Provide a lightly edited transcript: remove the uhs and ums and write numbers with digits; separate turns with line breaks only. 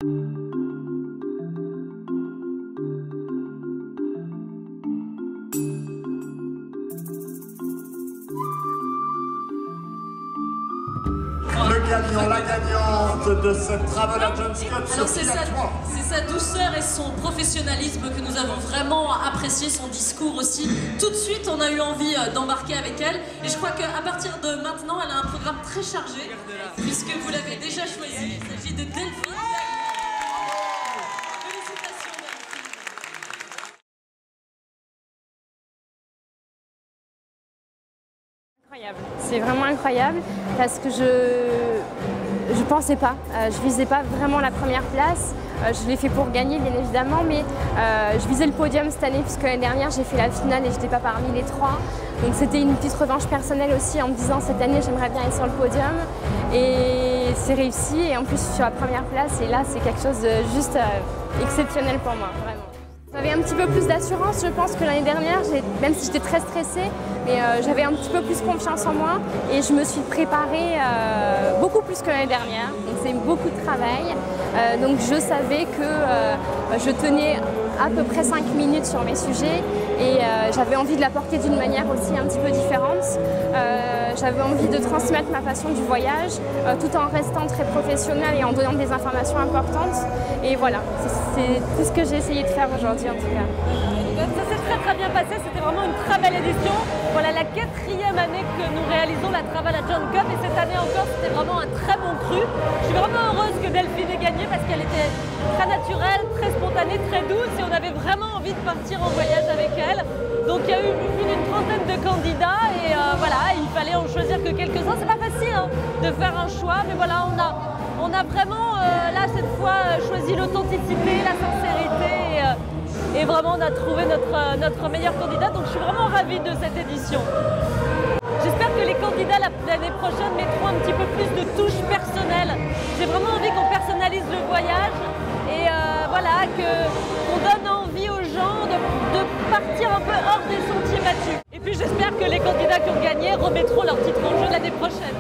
Le gagnant, la gagnante de cette Travel Agents Cup.
Alors c'est sa douceur et son professionnalisme que nous avons vraiment apprécié, son discours aussi. Tout de suite, on a eu envie d'embarquer avec elle. Et je crois qu'à partir de maintenant, elle a un programme très chargé, puisque vous l'avez déjà choisi. Il s'agit de Delphine. Félicitations Delphine.
Incroyable. C'est vraiment incroyable parce que je pensais pas, je visais pas vraiment la première place. Je l'ai fait pour gagner bien évidemment, mais je visais le podium cette année puisque l'année dernière j'ai fait la finale et je n'étais pas parmi les 3. Donc c'était une petite revanche personnelle aussi en me disant cette année j'aimerais bien être sur le podium et c'est réussi et en plus je suis sur la première place et là c'est quelque chose de juste exceptionnel pour moi, vraiment. J'avais un petit peu plus d'assurance, je pense, que l'année dernière, même si j'étais très stressée, mais j'avais un petit peu plus confiance en moi et je me suis préparée beaucoup plus que l'année dernière. Donc c'est beaucoup de travail. Donc je savais que je tenais à peu près 5 minutes sur mes sujets et j'avais envie de l'apporter d'une manière aussi un petit peu différente. J'avais envie de transmettre ma passion du voyage tout en restant très professionnelle et en donnant des informations importantes. Et voilà, c'est tout ce que j'ai essayé de faire aujourd'hui en tout cas.
Ça s'est très bien passé, c'était vraiment une très belle édition. Voilà la 4e année que nous réalisons la Travel Agents Cup et cette année encore c'était vraiment un très bon cru. Je suis vraiment heureuse que Delphine ait gagné parce qu'elle était très naturelle, très spontanée, très douce et on avait vraiment envie de partir en voyage avec elle. Donc il y a eu plus d'une trentaine de candidats et voilà, il fallait en choisir que quelques-uns. C'est pas facile hein, de faire un choix, mais voilà, on a vraiment là cette fois choisi l'authenticité, la sincérité et vraiment on a trouvé notre meilleur candidat. Donc je suis vraiment ravie de cette édition. J'espère que les candidats l'année prochaine mettront un petit peu plus de touches personnelles. J'ai vraiment envie qu'on personnalise le voyage et voilà, qu'on donne envie aux gens de partir un peu hors des sentiers battus. Et puis j'espère que les candidats qui ont gagné remettront leur titre en jeu l'année prochaine.